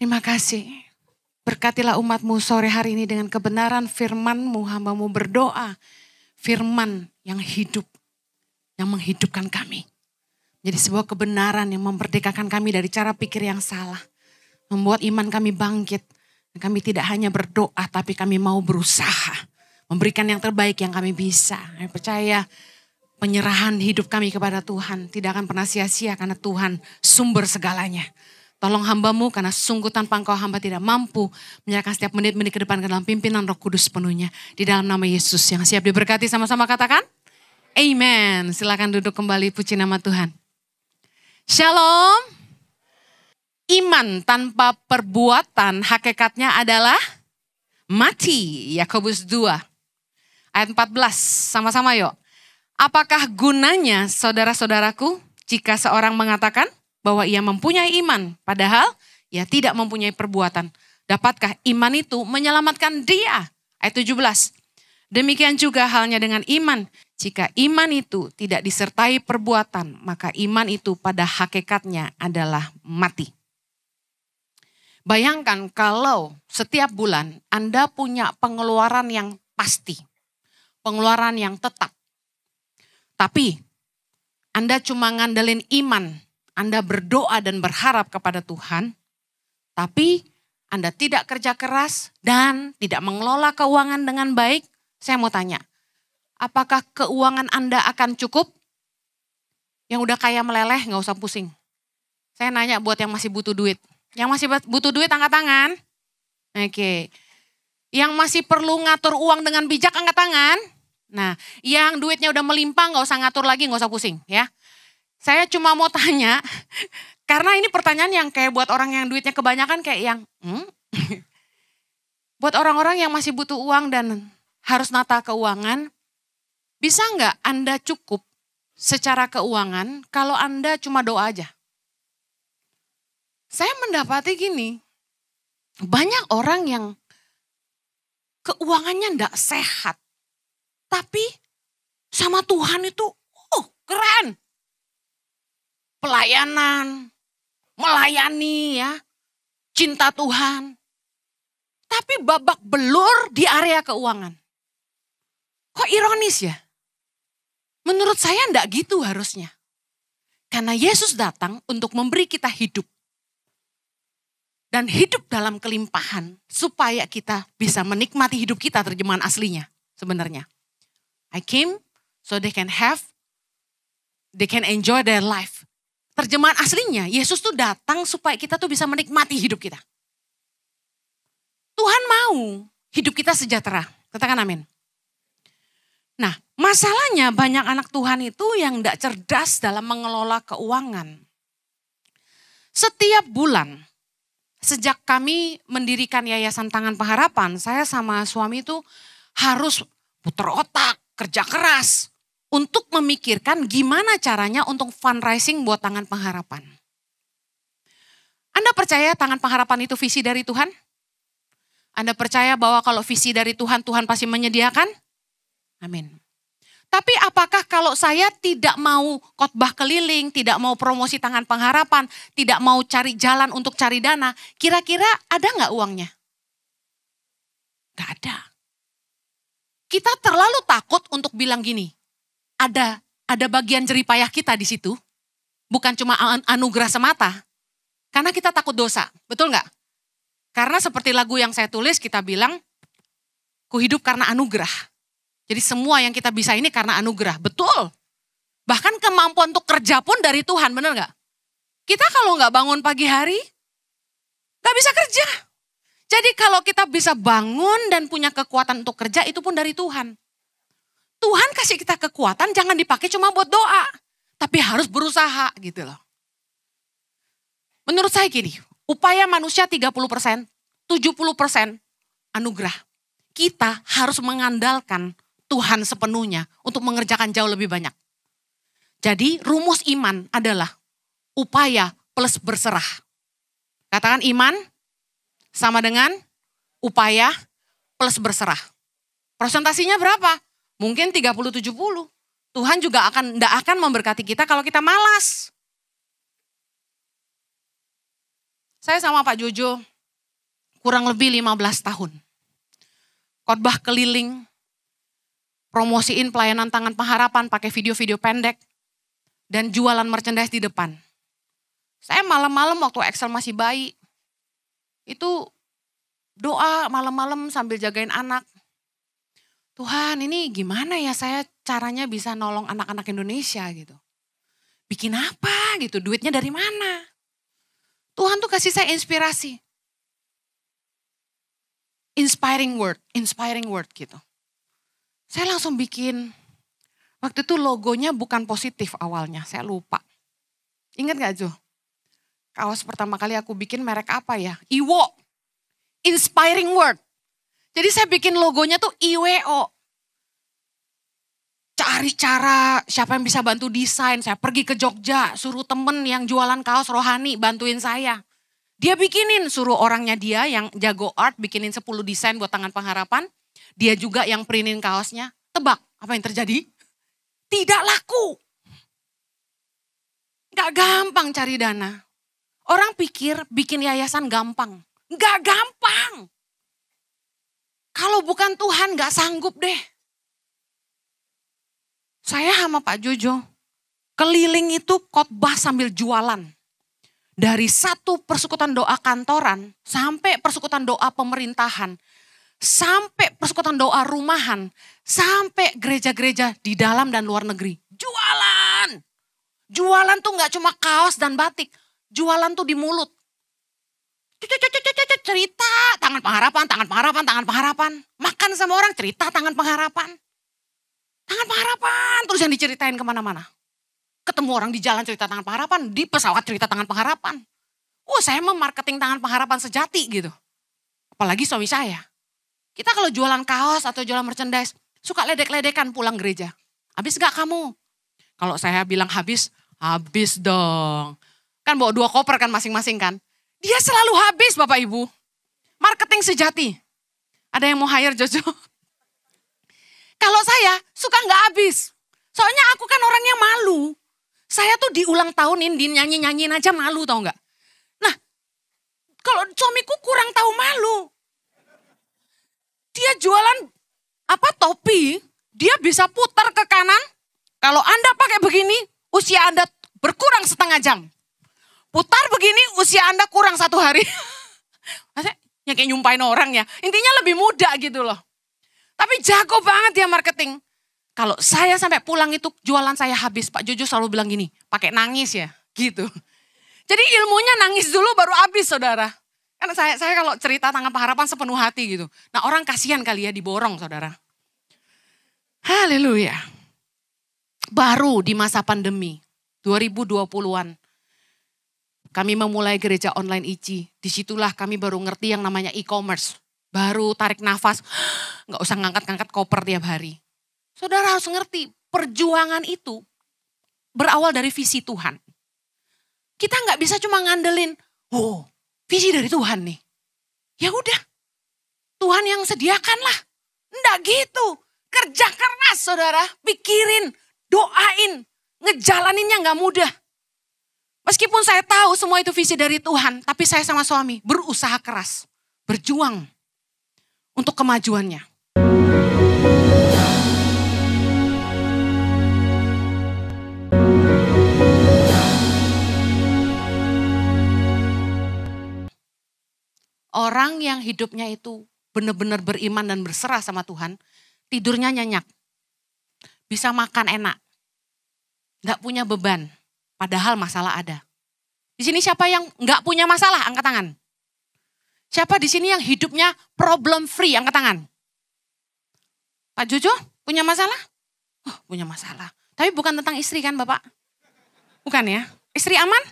Terima kasih. Berkatilah umat-Mu sore hari ini dengan kebenaran firman-Mu, hamba-Mu berdoa. Firman yang hidup, yang menghidupkan kami. Jadi sebuah kebenaran yang memerdekakan kami dari cara pikir yang salah. Membuat iman kami bangkit. Kami tidak hanya berdoa, tapi kami mau berusaha. Memberikan yang terbaik yang kami bisa. Kami percaya penyerahan hidup kami kepada Tuhan tidak akan pernah sia-sia karena Tuhan sumber segalanya. Tolong hamba-Mu karena sungguh tanpa Engkau hamba tidak mampu menyerahkan setiap menit-menit ke depan ke dalam pimpinan Roh Kudus penuhnya. Di dalam nama Yesus yang siap diberkati, sama-sama katakan Amen. Silakan duduk kembali, puji nama Tuhan. Shalom. Iman tanpa perbuatan hakikatnya adalah mati. Yakobus 2 ayat 14, sama-sama yuk. Apakah gunanya saudara-saudaraku jika seorang mengatakan bahwa ia mempunyai iman, padahal ia tidak mempunyai perbuatan. Dapatkah iman itu menyelamatkan dia? Ayat 17. Demikian juga halnya dengan iman. Jika iman itu tidak disertai perbuatan, maka iman itu pada hakikatnya adalah mati. Bayangkan kalau setiap bulan Anda punya pengeluaran yang pasti. Pengeluaran yang tetap. Tapi Anda cuma ngandelin iman. Anda berdoa dan berharap kepada Tuhan, tapi Anda tidak kerja keras dan tidak mengelola keuangan dengan baik. Saya mau tanya, apakah keuangan Anda akan cukup? Yang udah kaya meleleh gak usah pusing. Saya nanya buat yang masih butuh duit. Yang masih butuh duit angkat tangan. Oke. Yang masih perlu ngatur uang dengan bijak angkat tangan. Nah, yang duitnya udah melimpah gak usah ngatur lagi, gak usah pusing ya. Saya cuma mau tanya, karena ini pertanyaan yang kayak buat orang yang duitnya kebanyakan kayak yang, buat orang-orang yang masih butuh uang dan harus nata keuangan, bisa nggak Anda cukup secara keuangan kalau Anda cuma doa aja? Saya mendapati gini, banyak orang yang keuangannya nggak sehat, tapi sama Tuhan itu, keren. Pelayanan, melayani ya, cinta Tuhan. Tapi babak belur di area keuangan. Kok ironis ya? Menurut saya enggak gitu harusnya. Karena Yesus datang untuk memberi kita hidup. Dan hidup dalam kelimpahan supaya kita bisa menikmati hidup kita, terjemahan aslinya sebenarnya. I came so they can enjoy their life. Terjemahan aslinya, Yesus tuh datang supaya kita tuh bisa menikmati hidup kita. Tuhan mau hidup kita sejahtera. Katakan amin. Nah, masalahnya banyak anak Tuhan itu yang tidak cerdas dalam mengelola keuangan. Setiap bulan, sejak kami mendirikan Yayasan Tangan Pengharapan, saya sama suami itu harus putar otak, kerja keras. Untuk memikirkan gimana caranya untuk fundraising buat Tangan Pengharapan. Anda percaya Tangan Pengharapan itu visi dari Tuhan? Anda percaya bahwa kalau visi dari Tuhan, Tuhan pasti menyediakan? Amin. Tapi apakah kalau saya tidak mau khotbah keliling, tidak mau promosi Tangan Pengharapan, tidak mau cari jalan untuk cari dana, kira-kira ada nggak uangnya? Nggak ada. Kita terlalu takut untuk bilang gini, ada bagian jeripayah kita di situ, bukan cuma anugerah semata, karena kita takut dosa, betul nggak? Karena seperti lagu yang saya tulis, kita bilang, ku hidup karena anugerah. Jadi semua yang kita bisa ini karena anugerah, betul. Bahkan kemampuan untuk kerja pun dari Tuhan, benar nggak? Kita kalau nggak bangun pagi hari, nggak bisa kerja. Jadi kalau kita bisa bangun dan punya kekuatan untuk kerja, itu pun dari Tuhan. Tuhan kasih kita kekuatan, jangan dipakai cuma buat doa. Tapi harus berusaha gitu loh. Menurut saya gini, upaya manusia 30%, 70% anugerah. Kita harus mengandalkan Tuhan sepenuhnya untuk mengerjakan jauh lebih banyak. Jadi rumus iman adalah upaya plus berserah. Katakan iman sama dengan upaya plus berserah. Persentasinya berapa? Mungkin 30-70. Tuhan juga tidak akan memberkati kita kalau kita malas. Saya sama Pak Jojo kurang lebih 15 tahun. Khotbah keliling, promosiin pelayanan Tangan Pengharapan pakai video-video pendek, dan jualan merchandise di depan. Saya malam-malam waktu Excel masih bayi, itu doa malam-malam sambil jagain anak. Tuhan, ini gimana ya saya caranya bisa nolong anak-anak Indonesia gitu. Bikin apa gitu, duitnya dari mana? Tuhan tuh kasih saya inspirasi. Inspiring word gitu. Saya langsung bikin, waktu itu logonya bukan positif awalnya, saya lupa. Ingat gak Jo? Kaos pertama kali aku bikin merek apa ya? Iwo. Inspiring word. Jadi saya bikin logonya tuh IWO. Cari cara siapa yang bisa bantu desain. Saya pergi ke Jogja, suruh temen yang jualan kaos rohani bantuin saya. Dia bikinin, suruh orangnya dia yang jago art bikinin 10 desain buat Tangan Pengharapan. Dia juga yang printin kaosnya. Tebak apa yang terjadi? Tidak laku. Gak gampang cari dana. Orang pikir bikin yayasan gampang. Gak gampang. Kalau bukan Tuhan gak sanggup deh. Saya sama Pak Jojo keliling itu khotbah sambil jualan. Dari satu persekutuan doa kantoran sampai persekutuan doa pemerintahan. Sampai persekutuan doa rumahan. Sampai gereja-gereja di dalam dan luar negeri. Jualan. Jualan tuh gak cuma kaos dan batik. Jualan tuh di mulut. Cerita Tangan Pengharapan, Tangan Pengharapan, Tangan Pengharapan. Makan sama orang cerita Tangan Pengharapan. Tangan Pengharapan terus yang diceritain kemana-mana. Ketemu orang di jalan cerita Tangan Pengharapan, di pesawat cerita Tangan Pengharapan. Saya mau marketing Tangan Pengharapan sejati gitu. Apalagi suami saya. Kita kalau jualan kaos atau jualan merchandise, suka ledek-ledekan pulang gereja. Habis gak kamu? Kalau saya bilang habis dong. Kan bawa 2 koper kan masing-masing kan. Dia selalu habis Bapak Ibu. Marketing sejati. Ada yang mau hire Jojo? Kalau saya suka gak habis. Soalnya aku kan orangnya malu. Saya tuh diulang tahunin, dinyanyi-nyanyiin aja malu tau gak. Nah, kalau suamiku kurang tahu malu. Dia jualan topi, dia bisa putar ke kanan. Kalau Anda pakai begini, usia Anda berkurang setengah jam. Putar begini, usia Anda kurang 1 hari. Ya kayak nyumpain orang ya. Intinya lebih muda gitu loh. Tapi jago banget dia marketing. Kalau saya sampai pulang itu jualan saya habis. Pak Jojo selalu bilang gini, pakai nangis ya gitu. Jadi ilmunya nangis dulu baru habis saudara. Karena saya kalau cerita Tangan Pengharapan sepenuh hati gitu. Nah orang kasihan kali ya diborong saudara. Haleluya. Baru di masa pandemi 2020-an. Kami memulai gereja online ICI. Disitulah kami baru ngerti yang namanya e-commerce. Baru tarik nafas, gak usah ngangkat-ngangkat koper tiap hari. Saudara harus ngerti, perjuangan itu berawal dari visi Tuhan. Kita gak bisa cuma ngandelin, visi dari Tuhan nih. Ya udah, Tuhan yang sediakan lah. Enggak gitu, kerja keras saudara, pikirin, doain, ngejalaninnya gak mudah. Meskipun saya tahu semua itu visi dari Tuhan, tapi saya sama suami berusaha keras, berjuang untuk kemajuannya. Orang yang hidupnya itu benar-benar beriman dan berserah sama Tuhan, tidurnya nyenyak, bisa makan enak, gak punya beban, padahal masalah ada. Di sini siapa yang gak punya masalah? Angkat tangan. Siapa di sini yang hidupnya problem free? Angkat tangan. Pak Jojo punya masalah? Punya masalah. Tapi bukan tentang istri kan Bapak? Bukan ya? Istri aman?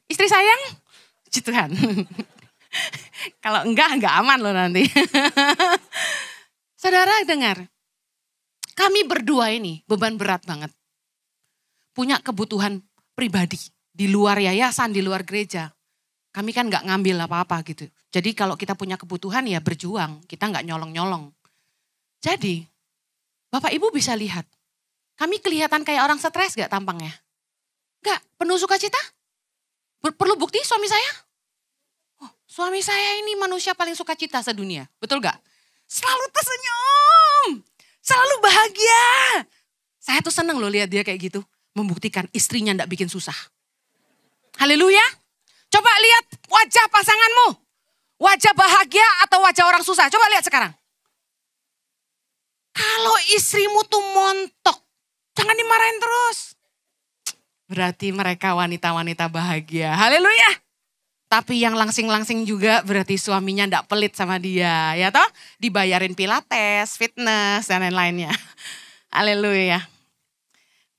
Istri sayang? Puji Tuhan. Kalau enggak aman loh nanti. Saudara dengar, kami berdua ini beban berat banget. Punya kebutuhan pribadi di luar yayasan, di luar gereja. Kami kan gak ngambil apa-apa gitu. Jadi kalau kita punya kebutuhan ya berjuang, kita gak nyolong-nyolong. Jadi Bapak Ibu bisa lihat, kami kelihatan kayak orang stres gak tampangnya? Gak, penuh sukacita? Perlu bukti suami saya? Suami saya ini manusia paling sukacita sedunia. Betul gak? Selalu tersenyum. Selalu bahagia. Saya tuh seneng loh lihat dia kayak gitu. Membuktikan istrinya gak bikin susah. Haleluya. Coba lihat wajah pasanganmu. Wajah bahagia atau wajah orang susah. Coba lihat sekarang. Kalau istrimu tuh montok. Jangan dimarahin terus. Berarti mereka wanita-wanita bahagia. Haleluya. Tapi yang langsing-langsing juga berarti suaminya ndak pelit sama dia. Ya toh? Dibayarin pilates, fitness, dan lain-lainnya. Haleluya.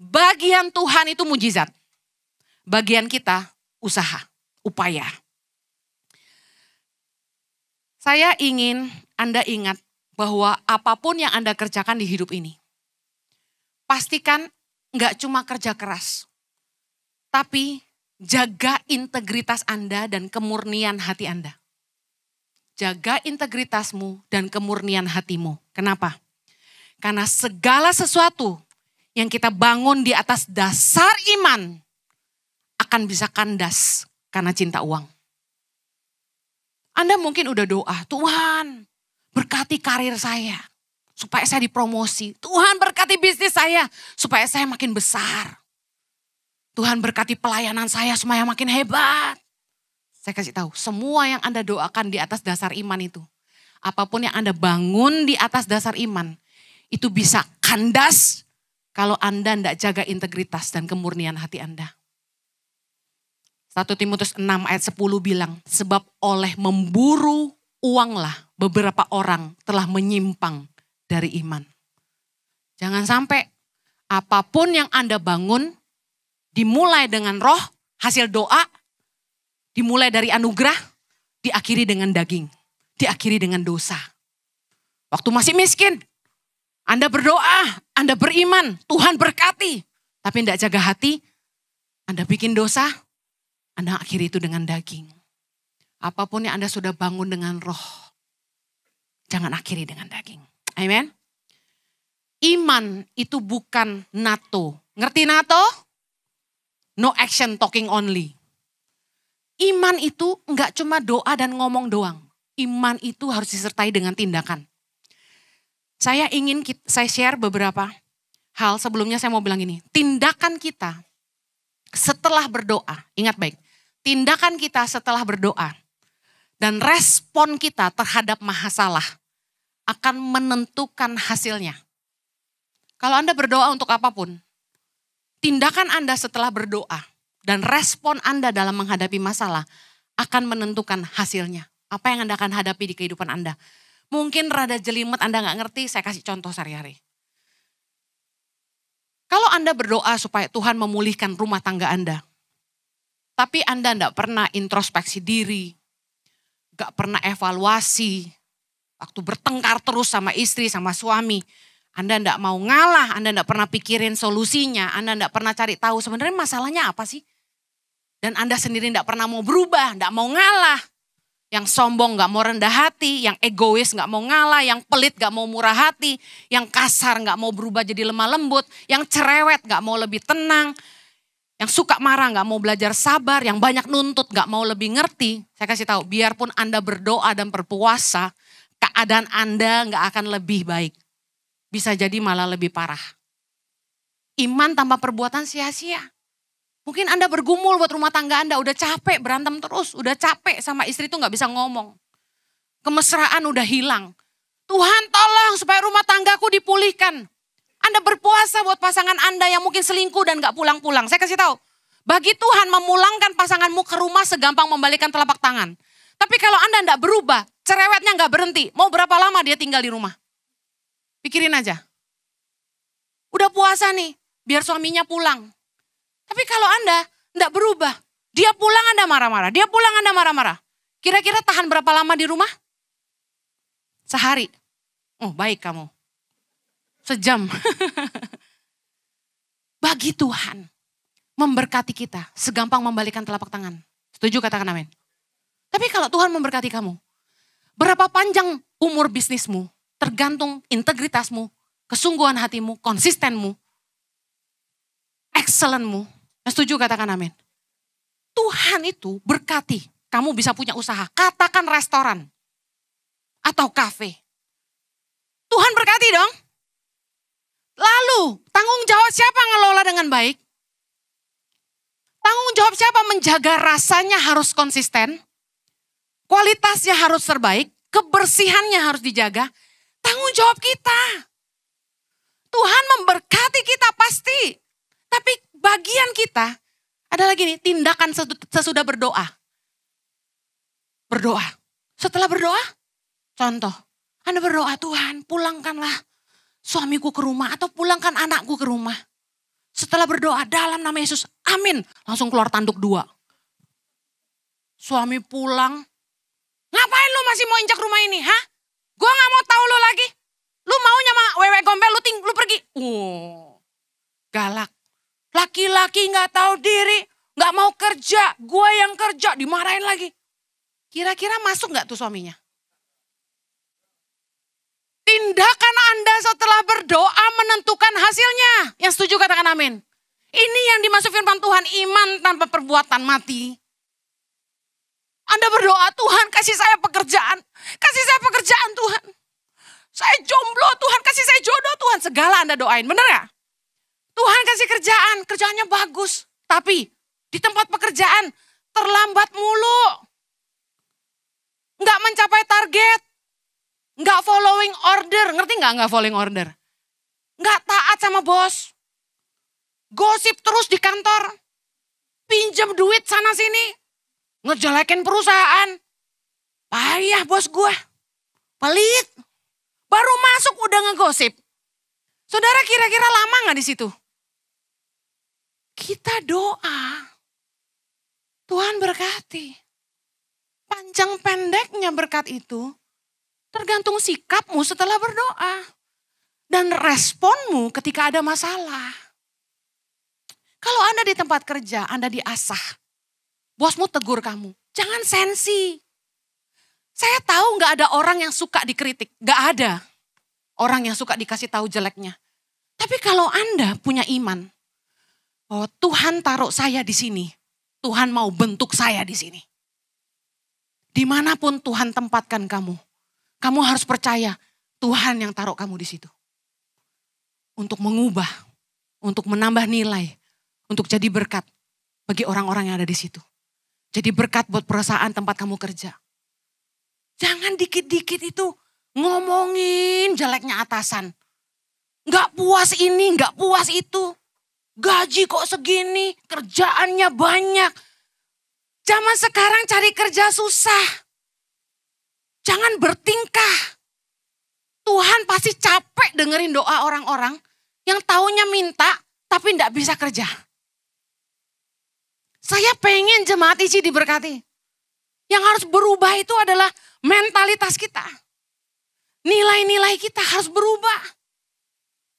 Bagian Tuhan itu mujizat. Bagian kita usaha, upaya. Saya ingin Anda ingat bahwa apapun yang Anda kerjakan di hidup ini. Pastikan nggak cuma kerja keras. Tapi jaga integritas Anda dan kemurnian hati Anda. Jaga integritasmu dan kemurnian hatimu. Kenapa? Karena segala sesuatu yang kita bangun di atas dasar iman akan bisa kandas karena cinta uang. Anda mungkin udah doa, Tuhan berkati karir saya supaya saya dipromosi. Tuhan berkati bisnis saya supaya saya makin besar. Tuhan berkati pelayanan saya supaya makin hebat. Saya kasih tahu, semua yang Anda doakan di atas dasar iman itu. Apapun yang Anda bangun di atas dasar iman. Itu bisa kandas kalau Anda tidak jaga integritas dan kemurnian hati Anda. 1 Timotius 6 ayat 10 bilang, sebab oleh memburu uanglah beberapa orang telah menyimpang dari iman. Jangan sampai apapun yang Anda bangun, dimulai dengan roh, hasil doa, dimulai dari anugerah, diakhiri dengan daging, diakhiri dengan dosa. Waktu masih miskin, Anda berdoa, Anda beriman, Tuhan berkati. Tapi tidak jaga hati, Anda bikin dosa, Anda akhiri itu dengan daging. Apapun yang Anda sudah bangun dengan roh, jangan akhiri dengan daging. Amen. Iman itu bukan NATO. Ngerti NATO? No action, talking only. Iman itu enggak cuma doa dan ngomong doang. Iman itu harus disertai dengan tindakan. Saya share beberapa hal. Sebelumnya saya mau bilang ini. Tindakan kita setelah berdoa, ingat baik. Tindakan kita setelah berdoa dan respon kita terhadap masalah akan menentukan hasilnya. Kalau Anda berdoa untuk apapun, tindakan Anda setelah berdoa dan respon Anda dalam menghadapi masalah akan menentukan hasilnya. Apa yang Anda akan hadapi di kehidupan Anda. Mungkin rada jelimet Anda gak ngerti, saya kasih contoh sehari-hari. Kalau Anda berdoa supaya Tuhan memulihkan rumah tangga Anda, tapi Anda gak pernah introspeksi diri, gak pernah evaluasi, waktu bertengkar terus sama istri, sama suami, Anda tidak mau ngalah, Anda tidak pernah pikirin solusinya, Anda tidak pernah cari tahu sebenarnya masalahnya apa sih. Dan Anda sendiri tidak pernah mau berubah, tidak mau ngalah. Yang sombong gak mau rendah hati, yang egois gak mau ngalah, yang pelit gak mau murah hati, yang kasar gak mau berubah jadi lemah lembut, yang cerewet gak mau lebih tenang, yang suka marah gak mau belajar sabar, yang banyak nuntut gak mau lebih ngerti. Saya kasih tahu, biarpun Anda berdoa dan berpuasa, keadaan Anda gak akan lebih baik. Bisa jadi malah lebih parah. Iman tanpa perbuatan sia-sia. Mungkin Anda bergumul buat rumah tangga Anda, udah capek berantem terus, udah capek sama istri itu gak bisa ngomong. Kemesraan udah hilang. Tuhan tolong supaya rumah tanggaku dipulihkan. Anda berpuasa buat pasangan Anda yang mungkin selingkuh dan gak pulang-pulang. Saya kasih tahu, bagi Tuhan memulangkan pasanganmu ke rumah segampang membalikan telapak tangan. Tapi kalau Anda gak berubah, cerewetnya gak berhenti, mau berapa lama dia tinggal di rumah? Pikirin aja. Udah puasa nih, biar suaminya pulang. Tapi kalau Anda tidak berubah, dia pulang Anda marah-marah, dia pulang Anda marah-marah. Kira-kira tahan berapa lama di rumah? Sehari. Oh baik kamu. Sejam. Bagi Tuhan, memberkati kita segampang membalikan telapak tangan. Setuju katakan amin. Tapi kalau Tuhan memberkati kamu, berapa panjang umur bisnismu? Tergantung integritasmu, kesungguhan hatimu, konsistenmu, excellentmu. Setuju katakan amin. Tuhan itu berkati kamu bisa punya usaha. Katakan restoran atau kafe. Tuhan berkati dong. Lalu tanggung jawab siapa ngelola dengan baik? Tanggung jawab siapa menjaga rasanya harus konsisten. Kualitasnya harus terbaik. Kebersihannya harus dijaga. Tanggung jawab kita. Tuhan memberkati kita pasti. Tapi bagian kita adalah gini, tindakan sesudah berdoa. Berdoa. Setelah berdoa, contoh, Anda berdoa, Tuhan pulangkanlah suamiku ke rumah atau pulangkan anakku ke rumah. Setelah berdoa dalam nama Yesus, amin. Langsung keluar tanduk 2. Suami pulang, ngapain lu masih mau injak rumah ini, ha? Gue gak mau tahu lu lagi. Lu maunya sama wewe gombel, lu pergi. Galak. Laki-laki gak tahu diri, gak mau kerja. Gue yang kerja, dimarahin lagi. Kira-kira masuk gak tuh suaminya? Tindakan Anda setelah berdoa menentukan hasilnya. Yang setuju katakan amin. Ini yang dimaksud firman Tuhan, iman tanpa perbuatan mati. Anda berdoa, Tuhan kasih saya pekerjaan. Kasih saya pekerjaan Tuhan. Saya jomblo Tuhan, kasih saya jodoh Tuhan. Segala Anda doain, bener gak? Tuhan kasih kerjaan, kerjaannya bagus. Tapi di tempat pekerjaan terlambat mulu. Nggak mencapai target. Nggak following order. Ngerti nggak following order? Nggak taat sama bos. Gosip terus di kantor. Pinjam duit sana sini. Ngejelekin perusahaan. Payah bos gue. Pelit. Baru masuk udah ngegosip. Saudara kira-kira lama nggak di situ? Kita doa. Tuhan berkati. Panjang pendeknya berkat itu tergantung sikapmu setelah berdoa. Dan responmu ketika ada masalah. Kalau Anda di tempat kerja, Anda diasah. Bosmu tegur kamu, jangan sensi. Saya tahu gak ada orang yang suka dikritik. Gak ada orang yang suka dikasih tahu jeleknya. Tapi kalau Anda punya iman, oh Tuhan taruh saya di sini. Tuhan mau bentuk saya di sini. Dimanapun Tuhan tempatkan kamu, kamu harus percaya Tuhan yang taruh kamu di situ. Untuk mengubah, untuk menambah nilai, untuk jadi berkat bagi orang-orang yang ada di situ. Jadi berkat buat perusahaan tempat kamu kerja. Jangan dikit-dikit itu ngomongin jeleknya atasan. Gak puas ini, gak puas itu. Gaji kok segini, kerjaannya banyak. Zaman sekarang cari kerja susah. Jangan bertingkah. Tuhan pasti capek dengerin doa orang-orang yang taunya minta tapi gak bisa kerja. Saya pengen jemaat isi diberkati. Yang harus berubah itu adalah mentalitas kita. Nilai-nilai kita harus berubah.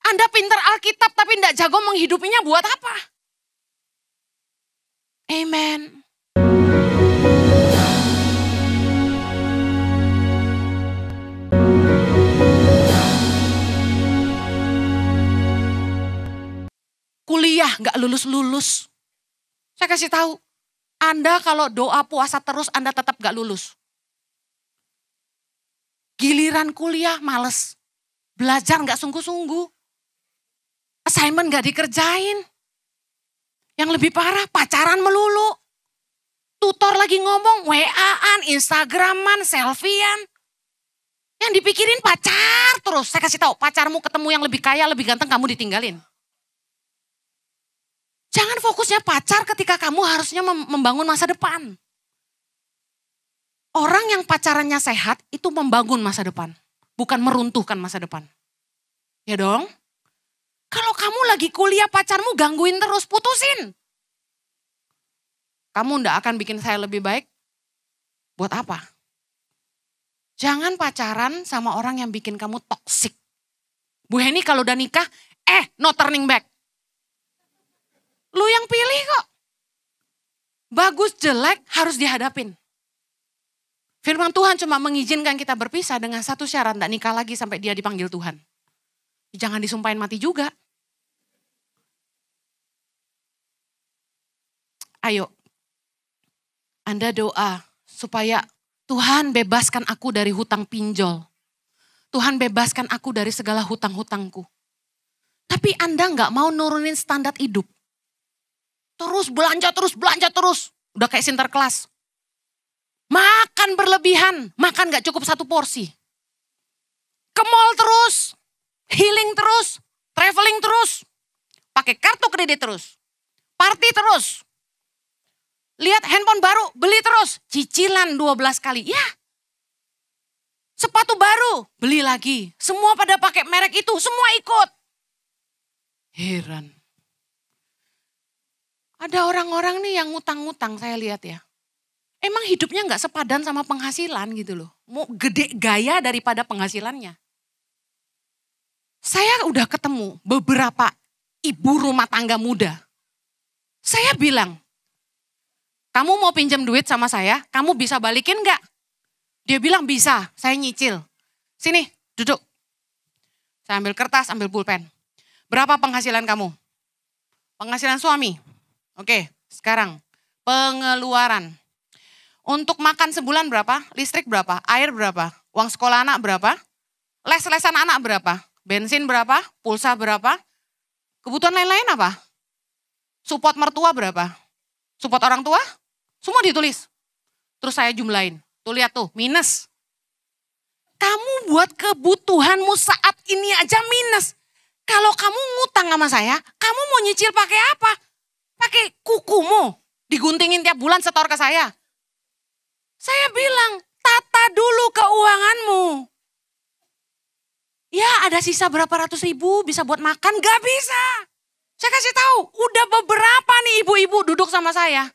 Anda pintar Alkitab tapi tidak jago menghidupinya buat apa? Amen. Kuliah gak lulus-lulus. Saya kasih tahu, Anda kalau doa puasa terus Anda tetap gak lulus. Giliran kuliah males. Belajar gak sungguh-sungguh. Assignment gak dikerjain. Yang lebih parah pacaran melulu. Tutor lagi ngomong WA-an, Instagraman, selfie-an. Yang dipikirin pacar terus. Saya kasih tahu pacarmu ketemu yang lebih kaya, lebih ganteng kamu ditinggalin. Jangan fokusnya pacar ketika kamu harusnya membangun masa depan. Orang yang pacarannya sehat itu membangun masa depan. Bukan meruntuhkan masa depan. Ya dong? Kalau kamu lagi kuliah pacarmu gangguin terus, putusin. Kamu ndak akan bikin saya lebih baik. Buat apa? Jangan pacaran sama orang yang bikin kamu toksik. Bu Heni kalau udah nikah, no turning back. Lu yang pilih kok. Bagus jelek harus dihadapin. Firman Tuhan cuma mengizinkan kita berpisah dengan satu syarat, tidak nikah lagi sampai dia dipanggil Tuhan. Jangan disumpahin mati juga. Ayo, Anda doa supaya Tuhan bebaskan aku dari hutang pinjol. Tuhan bebaskan aku dari segala hutang-hutangku. Tapi Anda nggak mau nurunin standar hidup. Terus belanja terus. Udah kayak Sinterklas. Makan berlebihan, makan gak cukup satu porsi. Ke mall terus, healing terus, traveling terus. Pakai kartu kredit terus, party terus. Lihat handphone baru, beli terus. Cicilan 12 kali, ya. Sepatu baru, beli lagi. Semua pada pakai merek itu, semua ikut. Heran. Ada orang-orang nih yang ngutang-ngutang saya lihat ya. Emang hidupnya gak sepadan sama penghasilan gitu loh. Mau gede gaya daripada penghasilannya. Saya udah ketemu beberapa ibu rumah tangga muda. Saya bilang, kamu mau pinjam duit sama saya, kamu bisa balikin gak? Dia bilang bisa, saya nyicil. Sini, duduk. Saya ambil kertas, ambil pulpen. Berapa penghasilan kamu? Penghasilan suami. Oke, sekarang pengeluaran. Untuk makan sebulan berapa? Listrik berapa? Air berapa? Uang sekolah anak berapa? Les-lesan anak berapa? Bensin berapa? Pulsa berapa? Kebutuhan lain-lain apa? Support mertua berapa? Support orang tua? Semua ditulis. Terus saya jumlahin. Tuh lihat tuh, minus. Kamu buat kebutuhanmu saat ini aja minus. Kalau kamu ngutang sama saya, kamu mau nyicil pakai apa? Pakai kukumu. Diguntingin tiap bulan setor ke saya. Saya bilang, tata dulu keuanganmu. Ya ada sisa berapa ratus ribu bisa buat makan, gak bisa. Saya kasih tahu, udah beberapa nih ibu-ibu duduk sama saya.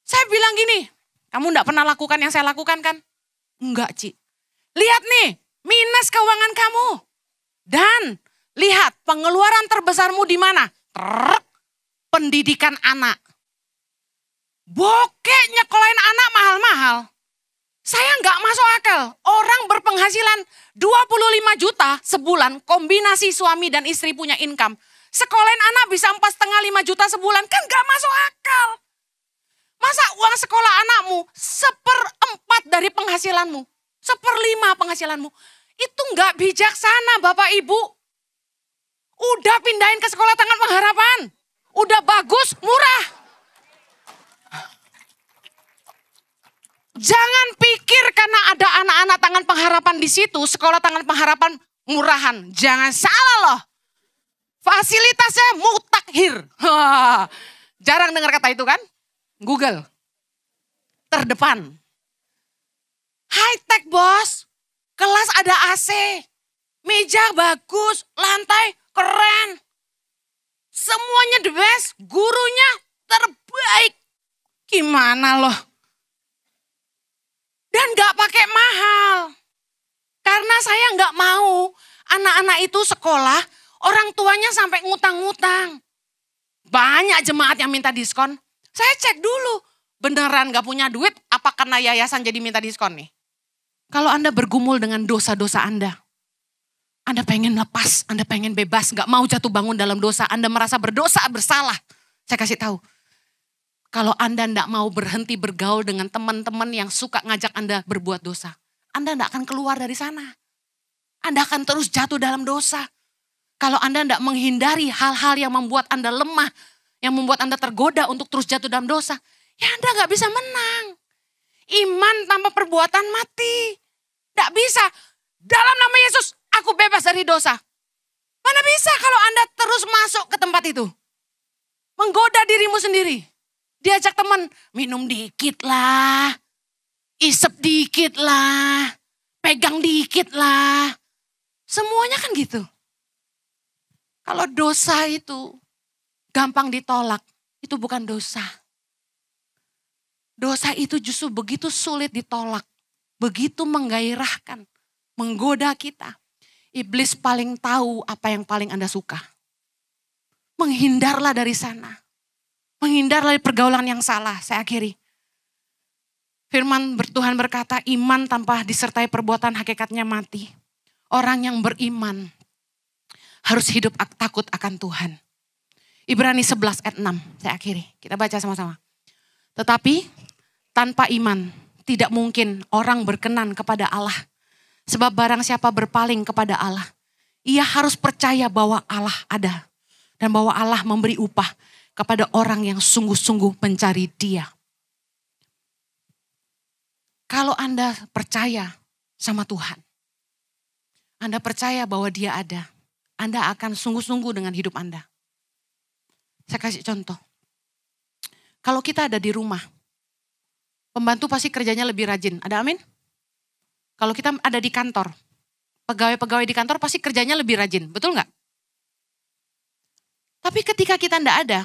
Saya bilang gini, kamu gak pernah lakukan yang saya lakukan kan? Enggak, Ci. Lihat nih, minus keuangan kamu. Dan lihat pengeluaran terbesarmu di mana? Pendidikan anak. Bokek nyekolahin anak mahal-mahal. Saya nggak masuk akal. Orang berpenghasilan 25 juta sebulan, kombinasi suami dan istri punya income. Sekolahin anak bisa 4,5 juta sebulan, kan nggak masuk akal. Masa uang sekolah anakmu 1/4 dari penghasilanmu, 1/5 penghasilanmu. Itu nggak bijaksana Bapak Ibu. Udah pindahin ke sekolah tangan pengharapan. Udah bagus, murah. Jangan pikir karena ada anak-anak tangan pengharapan di situ, sekolah tangan pengharapan murahan. Jangan salah loh. Fasilitasnya mutakhir. Jarang dengar kata itu kan? Google. Terdepan. High tech bos. Kelas ada AC. Meja bagus. Lantai keren. Semuanya the best. Gurunya terbaik. Gimana loh? Dan gak pakai mahal. Karena saya gak mau anak-anak itu sekolah, orang tuanya sampai ngutang-ngutang. Banyak jemaat yang minta diskon. Saya cek dulu, beneran gak punya duit, apa karena yayasan jadi minta diskon nih? Kalau Anda bergumul dengan dosa-dosa Anda pengen lepas, Anda pengen bebas, gak mau jatuh bangun dalam dosa, Anda merasa berdosa, bersalah. Saya kasih tahu. Kalau Anda tidak mau berhenti bergaul dengan teman-teman yang suka ngajak Anda berbuat dosa, Anda tidak akan keluar dari sana. Anda akan terus jatuh dalam dosa. Kalau Anda tidak menghindari hal-hal yang membuat Anda lemah, yang membuat Anda tergoda untuk terus jatuh dalam dosa, ya Anda gak bisa menang. Iman tanpa perbuatan mati. Tidak bisa. Dalam nama Yesus, aku bebas dari dosa. Mana bisa kalau Anda terus masuk ke tempat itu. Menggoda dirimu sendiri. Diajak teman, minum dikit lah, isep dikit lah, pegang dikit lah. Semuanya kan gitu. Kalau dosa itu gampang ditolak, itu bukan dosa. Dosa itu justru begitu sulit ditolak, begitu menggairahkan, menggoda kita. Iblis paling tahu apa yang paling Anda suka. Menghindarlah dari sana. Menghindar dari pergaulan yang salah. Saya akhiri. Firman Tuhan berkata, iman tanpa disertai perbuatan hakikatnya mati. Orang yang beriman harus hidup takut akan Tuhan. Ibrani 11 ayat 6. Saya akhiri. Kita baca sama-sama. Tetapi Tanpa iman tidak mungkin orang berkenan kepada Allah. Sebab barang siapa berpaling kepada Allah, ia harus percaya bahwa Allah ada. Dan bahwa Allah memberi upah kepada orang yang sungguh-sungguh mencari Dia. Kalau Anda percaya sama Tuhan, Anda percaya bahwa Dia ada, Anda akan sungguh-sungguh dengan hidup Anda. Saya kasih contoh. Kalau kita ada di rumah, pembantu pasti kerjanya lebih rajin. Ada amin? Kalau kita ada di kantor, pegawai-pegawai di kantor pasti kerjanya lebih rajin. Betul nggak? Tapi ketika kita enggak ada,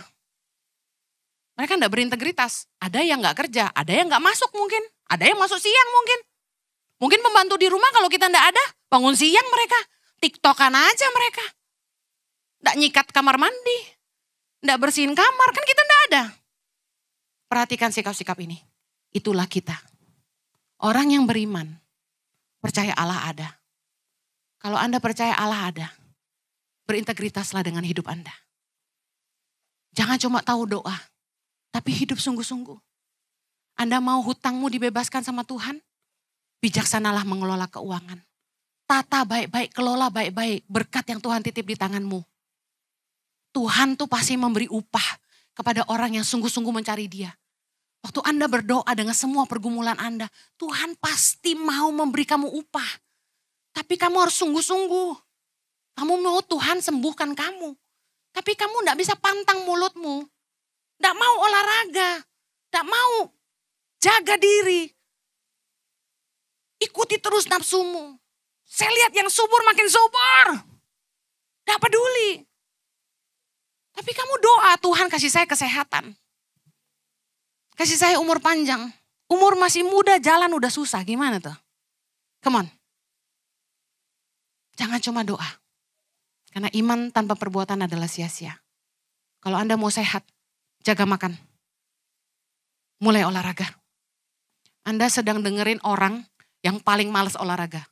mereka enggak berintegritas. Ada yang enggak kerja, ada yang enggak masuk mungkin. Ada yang masuk siang mungkin. Mungkin pembantu di rumah kalau kita enggak ada, bangun siang mereka. TikTokan aja mereka. Enggak nyikat kamar mandi. Enggak bersihin kamar, kan kita enggak ada. Perhatikan sikap-sikap ini. Itulah kita. Orang yang beriman, percaya Allah ada. Kalau Anda percaya Allah ada, berintegritaslah dengan hidup Anda. Jangan cuma tahu doa, tapi hidup sungguh-sungguh. Anda mau hutangmu dibebaskan sama Tuhan? Bijaksanalah mengelola keuangan. Tata baik-baik, kelola baik-baik berkat yang Tuhan titip di tanganmu. Tuhan tuh pasti memberi upah kepada orang yang sungguh-sungguh mencari Dia. Waktu Anda berdoa dengan semua pergumulan Anda, Tuhan pasti mau memberi kamu upah. Tapi kamu harus sungguh-sungguh. Kamu mau Tuhan sembuhkan kamu. Tapi kamu enggak bisa pantang mulutmu. Enggak mau olahraga. Enggak mau jaga diri. Ikuti terus nafsumu. Saya lihat yang subur makin subur. Enggak peduli. Tapi kamu doa, Tuhan kasih saya kesehatan. Kasih saya umur panjang. Umur masih muda, jalan udah susah. Gimana tuh? Come on. Jangan cuma doa. Karena iman tanpa perbuatan adalah sia-sia. Kalau Anda mau sehat, jaga makan. Mulai olahraga. Anda sedang dengerin orang yang paling malas olahraga.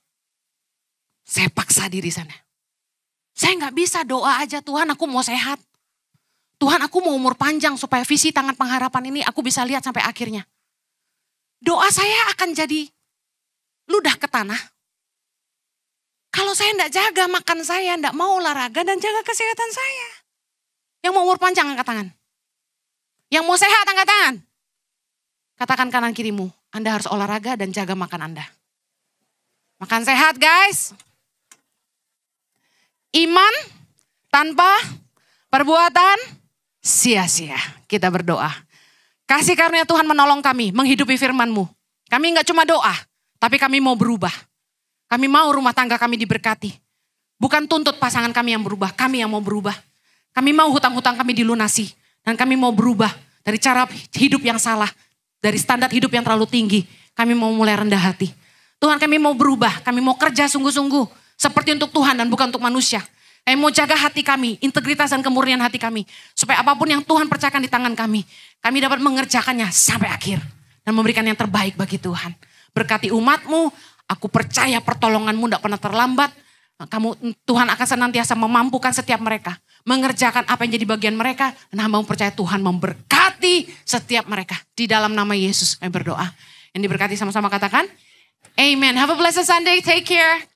Saya paksa diri sana. Saya gak bisa doa aja, Tuhan aku mau sehat. Tuhan aku mau umur panjang supaya visi tangan pengharapan ini aku bisa lihat sampai akhirnya. Doa saya akan jadi ludah ke tanah. Kalau saya enggak jaga makan saya, enggak mau olahraga dan jaga kesehatan saya. Yang mau umur panjang angkat tangan. Yang mau sehat angkat tangan. Katakan kanan kirimu, Anda harus olahraga dan jaga makan Anda. Makan sehat guys. Iman tanpa perbuatan sia-sia. Kita berdoa. Kasih karunia Tuhan menolong kami menghidupi firman-Mu. Kami enggak cuma doa, tapi kami mau berubah. Kami mau rumah tangga kami diberkati. Bukan tuntut pasangan kami yang berubah, kami yang mau berubah. Kami mau hutang-hutang kami dilunasi. Dan kami mau berubah dari cara hidup yang salah. Dari standar hidup yang terlalu tinggi. Kami mau mulai rendah hati. Tuhan kami mau berubah, kami mau kerja sungguh-sungguh. Seperti untuk Tuhan dan bukan untuk manusia. Kami mau jaga hati kami, integritas dan kemurnian hati kami. Supaya apapun yang Tuhan percayakan di tangan kami dapat mengerjakannya sampai akhir. Dan memberikan yang terbaik bagi Tuhan. Berkati umat-Mu. Aku percaya pertolongan-Mu tidak pernah terlambat. Tuhan akan senantiasa memampukan setiap mereka. Mengerjakan apa yang jadi bagian mereka. Dan hamba percaya Tuhan memberkati setiap mereka. Di dalam nama Yesus kami berdoa. Yang diberkati sama-sama katakan. Amen. Have a blessed Sunday. Take care.